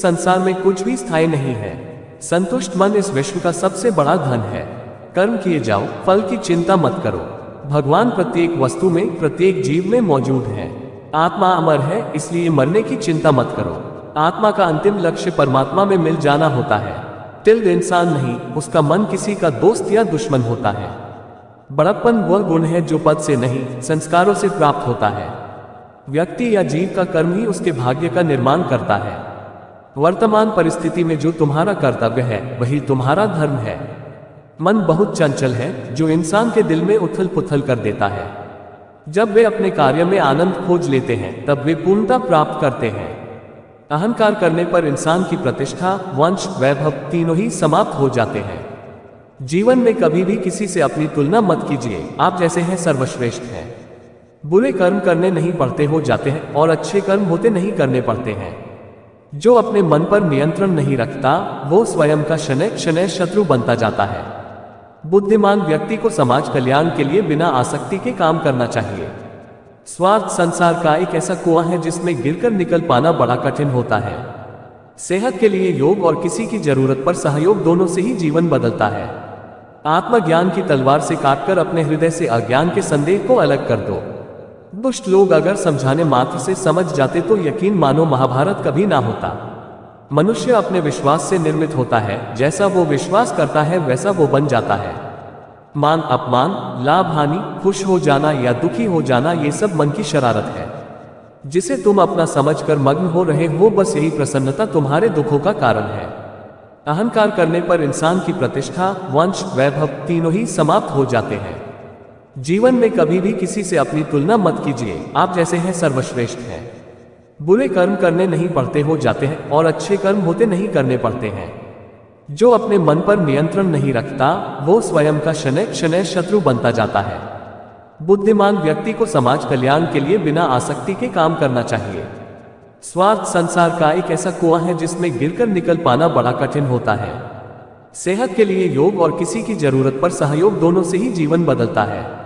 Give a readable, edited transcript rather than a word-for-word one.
संसार में कुछ भी स्थायी नहीं है। संतुष्ट मन इस विश्व का सबसे बड़ा धन है। कर्म किए जाओ, फल की चिंता मत करो। भगवान प्रत्येक वस्तु में, प्रत्येक जीव में मौजूद है। आत्मा अमर है, इसलिए मरने की चिंता मत करो। आत्मा का अंतिम लक्ष्य परमात्मा में मिल जाना होता है। तिल्द इंसान नहीं, उसका मन किसी का दोस्त या दुश्मन होता है। बड़प्पन वह गुण है जो पद से नहीं, संस्कारों से प्राप्त होता है। व्यक्ति या जीव का कर्म ही उसके भाग्य का निर्माण करता है। वर्तमान परिस्थिति में जो तुम्हारा कर्तव्य है वही तुम्हारा धर्म है। मन बहुत चंचल है, जो इंसान के दिल में उथल पुथल कर देता है। जब वे अपने कार्य में आनंद खोज लेते हैं तब वे पूर्णता प्राप्त करते हैं। अहंकार करने पर इंसान की प्रतिष्ठा, वंश, वैभव तीनों ही समाप्त हो जाते हैं। जीवन में कभी भी किसी से अपनी तुलना मत कीजिए, आप जैसे हैं सर्वश्रेष्ठ हैं। बुरे कर्म करने नहीं पड़ते हो जाते हैं और अच्छे कर्म होते नहीं करने पड़ते हैं। जो अपने मन पर नियंत्रण नहीं रखता वो स्वयं का शनै क्षणै शत्रु बनता जाता है। बुद्धिमान व्यक्ति को समाज कल्याण के लिए बिना आसक्ति के काम करना चाहिए। स्वार्थ संसार का एक ऐसा कुआं है जिसमें गिरकर निकल पाना बड़ा कठिन होता है। सेहत के लिए योग और किसी की जरूरत पर सहयोग दोनों से ही जीवन बदलता है। आत्मज्ञान की तलवार से काटकर अपने हृदय से अज्ञान के संदेह को अलग कर दो। दुष्ट लोग अगर समझाने मात्र से समझ जाते तो यकीन मानो महाभारत कभी ना होता। मनुष्य अपने विश्वास से निर्मित होता है, जैसा वो विश्वास करता है वैसा वो बन जाता है। मान अपमान, लाभ हानि, खुश हो जाना या दुखी हो जाना, ये सब मन की शरारत है जिसे तुम अपना समझकर मग्न हो रहे हो। बस यही प्रसन्नता तुम्हारे दुखों का कारण है। अहंकार करने पर इंसान की प्रतिष्ठा, वंश, वैभव तीनों ही समाप्त हो जाते हैं। जीवन में कभी भी किसी से अपनी तुलना मत कीजिए, आप जैसे हैं सर्वश्रेष्ठ हैं। बुरे कर्म करने नहीं पड़ते हो जाते हैं और अच्छे कर्म होते नहीं करने पड़ते हैं। जो अपने मन पर नियंत्रण नहीं रखता वो स्वयं का शनै क्षणै शत्रु बनता जाता है। बुद्धिमान व्यक्ति को समाज कल्याण के लिए बिना आसक्ति के काम करना चाहिए। स्वार्थ संसार का एक ऐसा कुआं है जिसमें गिरकर निकल पाना बड़ा कठिन होता है। सेहत के लिए योग और किसी की जरूरत पर सहयोग दोनों से ही जीवन बदलता है।